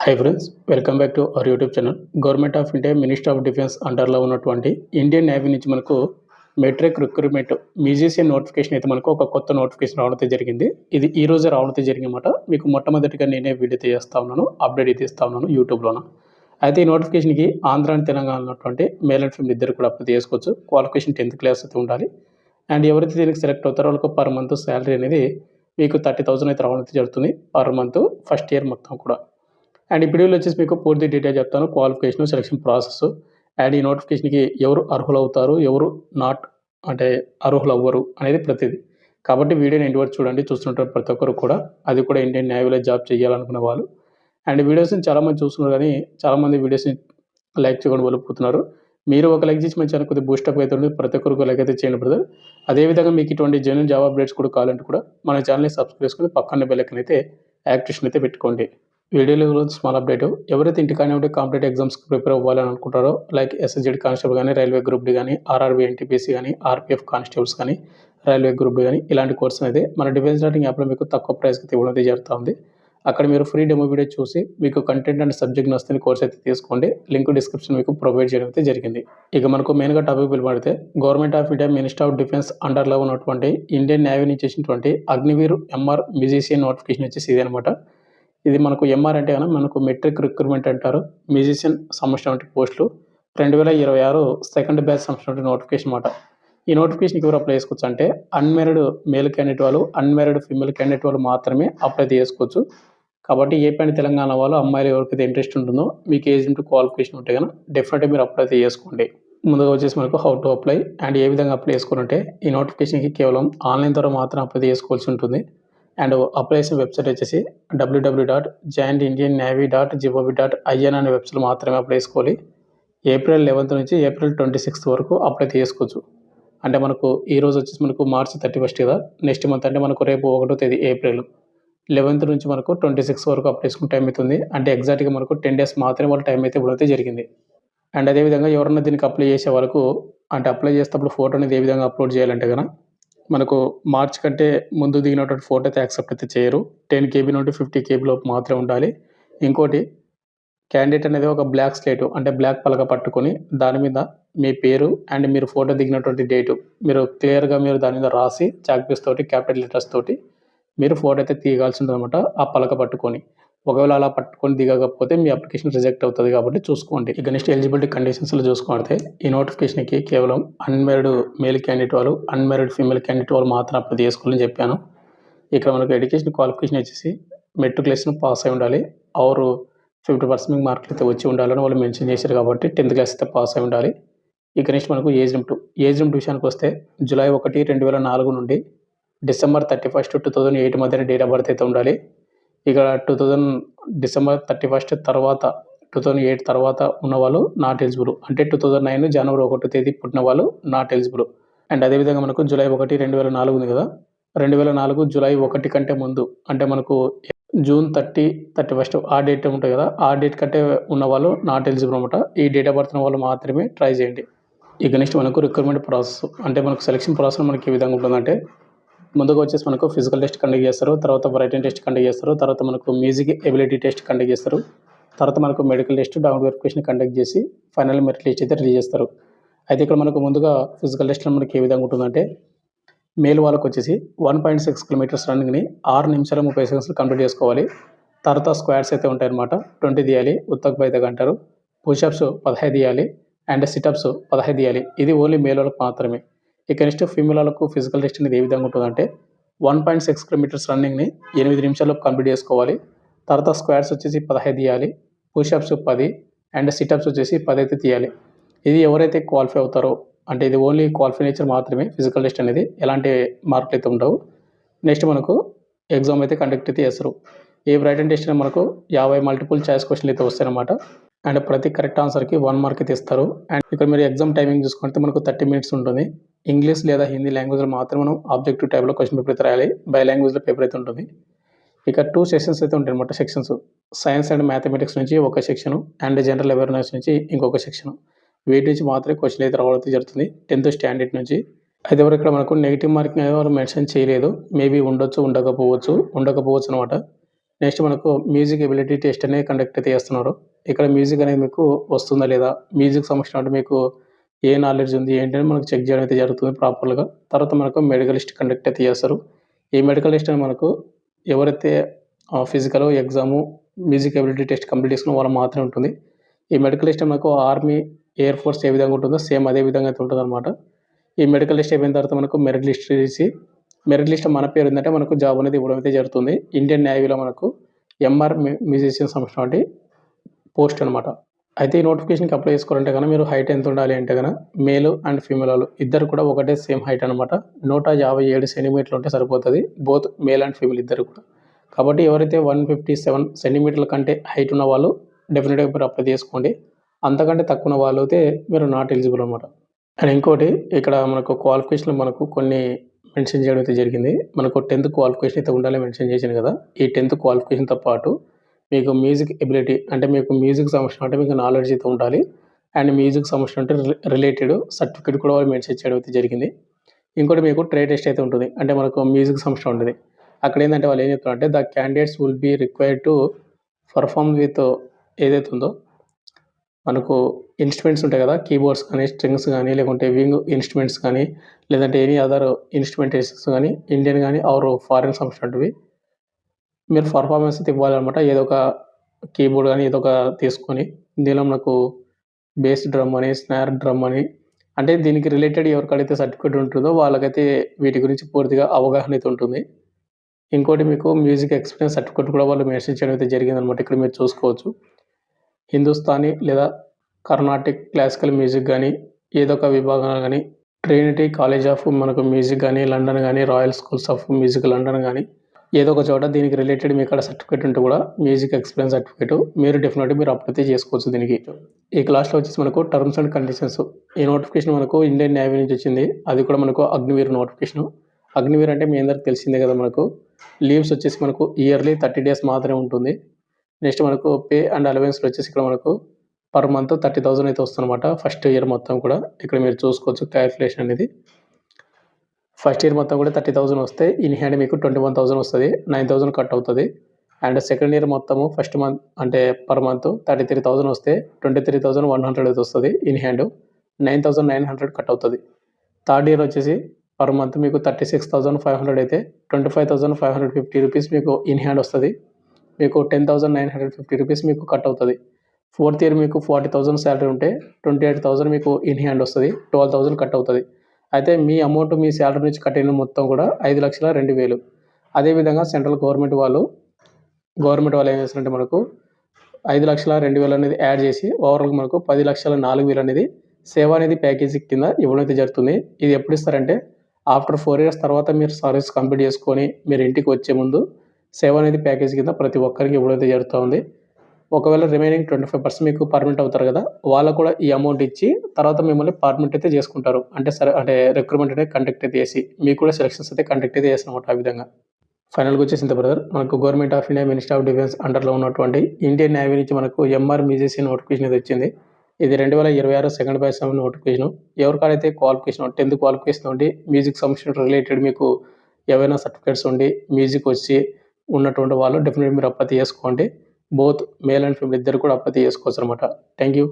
Hi friends, welcome back to our YouTube channel. Government of India minister of defence అండర్లో ఉన్నటువంటి Indian navy నుంచి మనకు metric recruitment musician notification అయితే మనకు ఒక కొత్త నోటిఫికేషన్ రావడం జరిగింది. ఇది ఈ రోజే రావడం జరిగిందన్నమాట. మీకు మొట్టమొదటిగా నేనే వీడియో చేస్తా ఉన్నాను, అప్డేట్ అయితే ఇస్తా ఉన్నాను యూట్యూబ్లోన. అయితే ఈ నోటిఫికేషన్కి ఆంధ్ర అండ్ తెలంగాణ ఉన్నటువంటి మేల్ అండ్ ఫీమేల్ ఇద్దరు కూడా అప్లై చేసుకోవచ్చు. క్వాలిఫికేషన్ 10th క్లాస్ అయితే ఉండాలి. అండ్ ఎవరైతే దీనికి సెలెక్ట్ అవుతారో వాళ్ళకు పర్ మంత్ శాలరీ అనేది మీకు 30,000 అయితే రావడం జరుగుతుంది పర్ మంత్ ఫస్ట్ ఇయర్ మొత్తం కూడా. అండ్ ఈ వీడియోలో వచ్చేసి మీకు పూర్తి డీటెయిల్ చెప్తాను. క్వాలిఫికేషన్, సెలక్షన్ ప్రాసెస్ అండ్ ఈ నోటిఫికేషన్కి ఎవరు అర్హులు అవుతారు, ఎవరు నాట్ అంటే అర్హులు అవ్వరు అనేది ప్రతిదీ. కాబట్టి వీడియోని ఎండ్ వరకు చూడండి. చూస్తుంటారు ప్రతి ఒక్కరు కూడా, అది కూడా ఇండియన్ నేవీలో జాబ్ చేయాలనుకునే వాళ్ళు. అండ్ వీడియోస్ని చాలామంది చూస్తున్నారు, కానీ చాలామంది వీడియోస్ని లైక్ చేయకుండా వెళ్ళిపోతున్నారు. మీరు ఒక లైక్ చేసి మంచి కొద్దిగా బూస్టప్ అయితే ఉంది. ప్రతి ఒక్కరికి లైక్ అయితే చేయండి బ్రదర్. అదేవిధంగా మీకు ఇటువంటి జెన్యూన్ జాబ్ అప్డేట్స్ కూడా కావాలంటే కూడా మన ఛానల్ని సబ్స్క్రైబ్ చేసుకుని పక్కన బెల్ ఐకాన్ అయితే యాక్టివేషన్ అయితే పెట్టుకోండి. వీడియోలో స్మాల్ అప్డేట్, ఎవరైతే ఇంటికానే ఉంటే కాంపిటేటివ్ ఎగ్జామ్స్కి ప్రిపేర్ అవ్వాలని అనుకుంటారో, లైక్ ఎస్ఎస్జెడ్ కానిస్టేబుల్ కానీ, రైల్వే గ్రూప్ డి కానీ, ఆర్ఆర్బీ ఎన్టీపీసీ కానీ, ఆర్పీఎఫ్ కానిస్టేబుల్స్ కానీ, రైల్వే గ్రూప్ డి కానీ, ఇలాంటి కోర్స్ అనేది మన డిఫెన్స్ స్టార్టింగ్ యాప్లో మీకు తక్కువ ప్రైస్కి ఇవ్వడం జరుగుతూ ఉంది. అక్కడ మీరు ఫ్రీ డెమో వీడియో చూసి మీకు కంటెంట్ అండ్ సబ్జెక్ట్ నచ్చిన కోర్స్ అయితే తీసుకోండి. లింక్ డిస్క్రిప్షన్ మీకు ప్రొవైడ్ చేయడం అయితే జరిగింది. ఇక మనకు మెయిన్గా టాపిక్ పిలువడితే, government of India minister of defence అండర్లో ఉన్నటువంటి ఇండియన్ నేవీ నుంచి చేసినటువంటి అగ్నివీర్ ఎంఆర్ మ్యూజిషియన్ నోటిఫికేషన్ వచ్చేసి ఇది అనమాట. ఇది మనకు ఎంఆర్ అంటే కనుక మనకు మెట్రిక్ రిక్రూట్మెంట్ అంటారు. మ్యూజిషియన్ సంబంధించిన పోస్టులు 2026 సెకండ్ బ్యాచ్ సంబంధించిన నోటిఫికేషన్ అనమాట. ఈ నోటిఫికేషన్కి ఎవరు అప్లై చేసుకోవచ్చు అంటే, అన్మ్యారీడ్ మేల్ క్యాండిడేట్ వాళ్ళు, అన్మ్యారీడ్ ఫీమేల్ క్యాండిడేట్ వాళ్ళు మాత్రమే అప్లై చేసుకోవచ్చు. కాబట్టి ఏపీ అండ్ తెలంగాణ వాళ్ళు అమ్మాయిలు ఎవరికైతే ఇంట్రెస్ట్ ఉంటుందో, మీకు ఏజ్ ఇంటూ క్వాలిఫికేషన్ ఉంటే కనుక డెఫినెట్గా మీరు అప్లై చేసుకోండి. ముందుగా వచ్చేసి మనకు హౌ టు అప్లై అండ్ ఏ విధంగా అప్లై చేసుకోవాలంటే, ఈ నోటిఫికేషన్కి కేవలం ఆన్లైన్ ద్వారా మాత్రం అప్లై చేసుకోవాల్సి ఉంటుంది. అండ్ అప్లై చేసిన వెబ్సైట్ వచ్చేసి www.jointindannavy.gov.in అనే వెబ్సైట్ మాత్రమే అప్లై చేసుకోవాలి. ఏప్రిల్ 11 నుంచి ఏప్రిల్ 26 వరకు అప్లై చేసుకోవచ్చు. అంటే మనకు ఈ రోజు వచ్చేసి మనకు మార్చి 31 కదా, నెక్స్ట్ మంత్ అంటే మనకు రేపు 1వ తేదీ ఏప్రిల్ 11 నుంచి మనకు 26 వరకు అప్లై చేసుకునే టైం అవుతుంది. అంటే ఎగ్జాక్ట్గా మనకు 10 days మాత్రమే వాళ్ళ టైం అయితే ఇవ్వడం జరిగింది. అండ్ అదేవిధంగా ఎవరన్నా దీనికి అప్లై చేసే వాళ్ళకు, అంటే అప్లై చేసేటప్పుడు ఫోటో అనేది ఏ విధంగా అప్లోడ్ చేయాలంటే కనుక, మనకు మార్చ్ కంటే ముందు దిగినటువంటి ఫోటో అయితే యాక్సెప్ట్ అయితే చేయరు. 10 KB నుండి 50 KB లోపు మాత్రమే ఉండాలి. ఇంకోటి, క్యాండిడేట్ అనేది ఒక బ్లాక్ స్లేటు అంటే బ్లాక్ పలక పట్టుకొని దాని మీద మీ పేరు అండ్ మీరు ఫోటో దిగినటువంటి డేటు మీరు క్లియర్గా మీరు దాని మీద రాసి చాక్ పీస్ తోటి క్యాపిటల్ లెటర్స్ తోటి మీరు ఫోటో అయితే తీయగాల్సి ఉంటుందన్నమాట. ఆ పలక పట్టుకొని, ఒకవేళ అలా పట్టుకొని దిగకపోతే మీ అప్లికేషన్ రిజెక్ట్ అవుతుంది. కాబట్టి చూసుకోండి. ఇక నెక్స్ట్ ఎలిజిబిలిటీ కండిషన్స్లో చూసుకుంటే, ఈ నోటిఫికేషన్కి కేవలం అన్మ్యారీడ్ మేల్ క్యాండిడేట్ వాళ్ళు, అన్మ్యారీడ్ ఫీమేల్ క్యాండిడేట్ వాళ్ళు మాత్రం అప్లై చేసుకోవాలని చెప్పాను. ఇక్కడ మనకు ఎడ్యుకేషన్ క్వాలిఫికేషన్ వచ్చేసి మెట్రికులేషన్ పాస్ అయి ఉండాలి. ఆరు 50% మార్కులు అయితే వచ్చి ఉండాలని వాళ్ళు మెన్షన్ చేశారు. కాబట్టి 10th క్లాస్ అయితే పాస్ అయి ఉండాలి. ఇక నెక్స్ట్ మనకు ఏజ్ లిమిట్ విషయానికి వస్తే, జూలై 1, 2004 నుండి డిసెంబర్ 31, 2008 మధ్యన డేట్ ఆఫ్ బర్త్ అయితే ఉండాలి. ఇక డిసెంబర్ 31 తర్వాత 2008 తర్వాత ఉన్న వాళ్ళు నాట్ ఎలిజిబుల్. అంటే 2009 జనవరి 1వ తేదీ పుట్టిన వాళ్ళు నాట్ ఎలిజిబుల్. అండ్ అదేవిధంగా మనకు జూలై 1, 2004 ఉంది కదా, 2004 జూలై 1 కంటే ముందు, అంటే మనకు జూన్ 30, 31 ఆ డేట్ ఉంటుంది కదా, ఆ డేట్ కంటే ఉన్న వాళ్ళు నాట్ ఎలిజిబుల్ అనమాట. ఈ డేట్ ఆఫ్ బర్త్ ఉన్న వాళ్ళు మాత్రమే ట్రై చేయండి. ఇక నెక్స్ట్ మనకు రిక్రూట్మెంట్ ప్రాసెస్, అంటే మనకు సెలక్షన్ ప్రాసెస్ మనకి ఏ విధంగా ఉంటుందంటే, ముందుగా వచ్చేసి మనకు ఫిజికల్ టెస్ట్ కండక్ట్ చేస్తారు, తర్వాత రైటింగ్ టెస్ట్ కండక్ట్ చేస్తారు, తర్వాత మనకు మ్యూజిక్ ఎబిలిటీ టెస్ట్ కండక్ట్ చేస్తారు, తర్వాత మనకు medical test, document verification conduct చేసి ఫైనల్ మెరిట్ లిస్ట్ అయితే రిలీజ్ చేస్తారు. అయితే ఇక్కడ మనకు ముందుగా ఫిజికల్ టెస్ట్లో మనకి ఏ విధంగా ఉంటుందంటే, మేల్ వాళ్ళకు వచ్చేసి 1.6 kilometers రన్నింగ్ని 6 నిమిషాలు 30 సెకండ్స్ కంప్లీట్ చేసుకోవాలి. తర్వాత స్క్వాడ్స్ అయితే ఉంటాయన్నమాట, 20 తీయాలి, ఉత్తక్ బైతక్ అంటారు. పుషప్స్ 15 తీయాలి అండ్ సిటప్స్ 15 తీయాలి. ఇది ఓన్లీ మేల్ వాళ్ళకు మాత్రమే. ఇక నెక్స్ట్ ఫీమేల్ వాళ్ళకు ఫిజికల్ టెస్ట్ అనేది ఏ విధంగా ఉంటుందంటే, 1.6 kilometers రన్నింగ్ని 8 నిమిషాల్లో కంప్లీట్ చేసుకోవాలి. తర్వాత స్క్వాడ్స్ వచ్చేసి 15 తీయాలి, పుషప్స్ 10 అండ్ సిటప్స్ వచ్చేసి 10 అయితే తీయాలి. ఇది ఎవరైతే క్వాలిఫై అవుతారో, అంటే ఇది ఓన్లీ క్వాలిఫై నేచర్ మాత్రమే ఫిజికల్ టెస్ట్ అనేది, ఎలాంటి మార్కులు అయితే ఉండవు. నెక్స్ట్ మనకు ఎగ్జామ్ అయితే కండక్ట్ అయితే చేస్తారు. ఈ రైటింగ్ టెస్ట్ మనకు 50 మల్టిపుల్ చాయిస్ క్వశ్చన్లు అయితే వస్తాయన్నమాట. అండ్ ప్రతి కరెక్ట్ ఆన్సర్కి 1 మార్క్ అయితే ఇస్తారు. అండ్ ఇక్కడ మీరు ఎగ్జామ్ టైమింగ్ చూసుకుంటే మనకు 30 minutes ఉంటుంది. ఇంగ్లీష్ లేదా హిందీ లాంగ్వేజ్లో మాత్రం మనం ఆబ్జెక్టివ్ టైప్లో క్వశ్చన్ పేపర్ అయితే రాయాలి. బై లాంగ్వేజ్లో పేపర్ అయితే ఉంటుంది. ఇక 2 సెషన్స్ అయితే ఉంటాయి అనమాట. సెక్షన్స్ సైన్స్ అండ్ మ్యాథమెటిక్స్ నుంచి ఒక సెక్షను, అండ్ జనరల్ అవేర్నెస్ నుంచి ఇంకొక సెక్షను. వీటి నుంచి మాత్రమే క్వశ్చన్ అయితే రావడం జరుగుతుంది 10th స్టాండర్డ్ నుంచి. అయితే ఎవరు ఇక్కడ మనకు నెగిటివ్ మార్కింగ్ అనేది వాళ్ళు మెన్షన్ చేయలేదు. మేబీ ఉండొచ్చు, ఉండకపోవచ్చు అనమాట. నెక్స్ట్ మనకు మ్యూజిక్ ఎబిలిటీ టెస్ట్ అనేది కండక్ట్ అయితే చేస్తున్నారు. ఇక్కడ మ్యూజిక్ అనేది మీకు వస్తుందా లేదా? మ్యూజిక్ సంబంధించినట్టు మీకు ఏ నాలెడ్జ్ ఉంది ఏంటి అని మనకు చెక్ చేయడం అయితే జరుగుతుంది ప్రాపర్‌గా. తర్వాత మనకు మెడికల్ లిస్ట్ కండక్ట్ అయితే చేస్తారు. ఈ మెడికల్ లిస్ట్ అని మనకు ఎవరైతే physical, exam, music ability test complete చేసుకున్న వాళ్ళకి మాత్రమే ఉంటుంది. ఈ మెడికల్ లిస్ట్ మనకు ఆర్మీ, ఎయిర్ ఫోర్స్ ఏ విధంగా ఉంటుందో సేమ్ అదే విధంగా అయితే ఉంటుందన్నమాట. ఈ మెడికల్ లిస్ట్ అయిపోయిన తర్వాత మనకు మెరిట్ లిస్ట్ తీసి మెరిట్ లిస్ట్ మన పేరు ఉందంటే మనకు జాబ్ అనేది ఇవ్వడం అయితే జరుగుతుంది. ఇండియన్ నేవీలో మనకు ఎంఆర్ మ్యూజిషియన్ సంబంధించినటువంటి పోస్ట్ అనమాట. అయితే ఈ నోటిఫికేషన్‌కి అప్లై చేసుకోవాలంటే గనక మీరు హైట్ ఎంత ఉండాలి అంటే గనక మేల్ అండ్ ఫీమేల్ వాళ్ళు ఇద్దరు కూడా ఒకటే సేమ్ హైట్ అనమాట. 157 సెంటీమీటర్లు ఉంటే సరిపోతది. బోత్ మేల్ అండ్ ఫీమేల్ ఇద్దరు కూడా. కాబట్టి ఎవరైతే 157 సెంటీమీటర్ల కంటే హైట్ ఉన్న వాళ్ళు డెఫినిట్‌గా మీరు అప్లై చేసుకోండి. అంతకంటే తక్కువ ఉన్న వాళ్ళైతే మీరు నాట్ ఎలిజిబుల్ అనమాట. అండ్ ఇంకోటి ఇక్కడ మనకు క్వాలిఫికేషన్‌లో మనకు కొన్ని మెన్షన్ చేయడం అయితే జరిగింది. మనకు 10థ్ క్వాలిఫికేషన్ అయితే ఉండాలని మెన్షన్ చేశాను కదా! ఈ 10థ్ క్వాలిఫికేషన్‌తో పాటు మీకు మ్యూజిక్ ఎబిలిటీ అంటే మీకు మ్యూజిక్ సంబంధించిన మీకు నాలెడ్జ్ అయితే ఉండాలి. అండ్ మ్యూజిక్ సంబంధించిన రిలేటెడ్ సర్టిఫికేట్ కూడా వాళ్ళు మెన్షన్ చేయడం అయితే జరిగింది. ఇంకోటి మీకు ట్రేడ్ టెస్ట్ అయితే ఉంటుంది. అంటే మనకు మ్యూజిక్ సంబంధించిన ఉంటది. అక్కడ ఏందంటే వాళ్ళు ఏం చెప్తారంటే the candidates will be required to perform with ఏదైతే ఉందో మనకు ఇన్‌స్ట్రుమెంట్స్ ఉంటాయి కదా! కీబోర్డ్స్ కానీ, స్ట్రింగ్స్ గానీ, లేకుంటే వింగ్ ఇన్‌స్ట్రుమెంట్స్ కానీ, లేదంటే ఎనీ అదర్ ఇన్‌స్ట్రుమెంటేషన్స్ గానీ, ఇండియన్ గానీ ఆర్ ఫారెన్ సంబంధించినటివి మీరు పర్ఫార్మెన్స్ అయితే ఇవ్వాలనమాట. ఏదో ఒక కీబోర్డ్ గానీ, ఏదో ఒక తీసుకొని దీనిలో మనకు బేస్ డ్రమ్ అని, స్నార్ డ్రమ్ అని అంటే దీనికి రిలేటెడ్ ఎవరికైతే సర్టిఫికేట్ ఉంటుందో వాళ్ళకైతే వీటి గురించి పూర్తిగా అవగాహన అయితే ఉంటుంది. ఇంకోటి మీకు మ్యూజిక్ ఎక్స్‌పీరియన్స్ సర్టిఫికేట్ కూడా వాళ్ళు మెన్షన్ చేయడం అయితే జరిగిందనమాట. ఇక్కడ మీరు చూసుకోవచ్చు. హిందుస్థానీ లేదా కర్ణాటిక్ క్లాసికల్ మ్యూజిక్ గానీ, ఏదో ఒక విభాగం గానీ, ట్రినిటీ కాలేజ్ ఆఫ్ మనకు మ్యూజిక్ గానీ, లండన్ గానీ, royal schools of music London గానీ, ఏదో ఒక చోట దీనికి రిలేటెడ్ మీకాడ సర్టిఫికేట్ ఉంటే కూడా మ్యూజిక్ ఎక్స్‌పీరియన్స్ సర్టిఫికేట్ మీరు డెఫినెట్‌గా మీరు అప్లై అయితే చేసుకోవచ్చు దీనికి. ఈ లాస్ట్‌లో వచ్చేసి మనకు టర్మ్స్ అండ్ కండిషన్స్. ఈ నోటిఫికేషన్ మనకు ఇండియన్ నేవీ నుంచి వచ్చింది. అది కూడా మనకు అగ్నివీర్ నోటిఫికేషను. అగ్నివీర్ అంటే మీ అందరికి తెలిసిందే కదా మనకు. లీవ్స్ వచ్చేసి మనకు ఇయర్లీ 30 డేస్ మాత్రమే ఉంటుంది. నెక్స్ట్ మనకు పే అండ్ అలవెన్స్‌లో వచ్చేసి ఇక్కడ మనకు పర్ మంత్ 30,000 అయితే వస్తుందన్నమాట. ఫస్ట్ ఇయర్ మొత్తం కూడా. ఇక్కడ మీరు చూసుకోవచ్చు క్యాలిక్యులేషన్ అనేది. ఫస్ట్ ఇయర్ మొత్తం కూడా 30,000 వస్తే ఇన్ హ్యాండ్ మీకు 21,000 వస్తది. 9,000 కట్ అవుతది. అండ్ సెకండ్ ఇయర్ మొత్తము ఫస్ట్ మంత్ అంటే పర్ మంత్ 33,000 వస్తే 23,100 అయితే వస్తది ఇన్ హ్యాండ్. 9,900 కట్ అవుతది. థర్డ్ ఇయర్ వచ్చేసి పర్ మంత్ మీకు 36,500 అయితే 25,550 రూపీస్ మీకు ఇన్ హ్యాండ్ వస్తది. మీకు 10,950 రూపీస్ మీకు కట్ అవుతది. ఫోర్త్ ఇయర్ మీకు 40,000 సాలరీ ఉంటే 28,000 మీకు ఇన్ హ్యాండ్ వస్తది. 12,000 కట్ అవుతది. అయితే మీ అమౌంట్ మీ సాలరీ నుంచి కట్ అయిన మొత్తం కూడా 5,02,000. అదేవిధంగా సెంట్రల్ గవర్నమెంట్ వాళ్ళు ఏం చేస్తారంటే మనకు 5,02,000 అనేది యాడ్ చేసి ఓవరాల్‌గా మనకు 10,04,000 అనేది సేవానిధి ప్యాకేజీ కింద ఇవ్వడం అయితే జరుగుతుంది. ఇది ఎప్పుడు ఇస్తారంటే ఆఫ్టర్ 4 ఇయర్స్ తర్వాత మీరు సర్వీస్ కంప్లీట్ చేసుకొని మీరు ఇంటికి వచ్చే ముందు సేవానిధి ప్యాకేజీ కింద ప్రతి ఒక్కరికి ఇవ్వడం అయితే జరుగుతా ఉంది. ఒకవేళ రిమైనింగ్ 25% మీకు పర్మనెంట్ అవుతారు కదా! వాళ్ళకు కూడా ఈ అమౌంట్ ఇచ్చి తర్వాత మిమ్మల్ని పర్మనెంట్ అయితే చేసుకుంటారు. అంటే రిక్రూట్‌మెంట్ అనేది కండక్ట్ అయితే చేసి మీకు కూడా సెలక్షన్స్ అయితే కండక్ట్ అయితే చేస్తారన్నమాట ఆ విధంగా. ఫైనల్‌గా వచ్చేసి ఇంతే బ్రదర్. మనకు government of India ministry of defence అండర్‌లో ఉన్నటువంటి ఇండియన్ నేవీ నుంచి మనకు ఎంఆర్ మ్యూజిషియన్ నోటిఫికేషన్ అయితే వచ్చింది. ఇది 2026 సెకండ్ బ్యాచ్ నోటిఫికేషను. ఎవరికైతే క్వాలిఫికేషన్ 10థ్ క్వాలిఫికేషన్ ఉండి మ్యూజిక్ సంబంధించిన రిలేటెడ్ మీకు ఏవైనా సర్టిఫికేట్స్ ఉండి మ్యూజిక్ వచ్చి ఉన్నటువంటి వాళ్ళు డెఫినెట్‌గా మీరు అప్లై చేసుకోండి. బోత్ మేల్ అండ్ ఫీమేల్ ఇద్దరు కూడా అప్లై చేసుకోవచ్చనమాట. Thank you.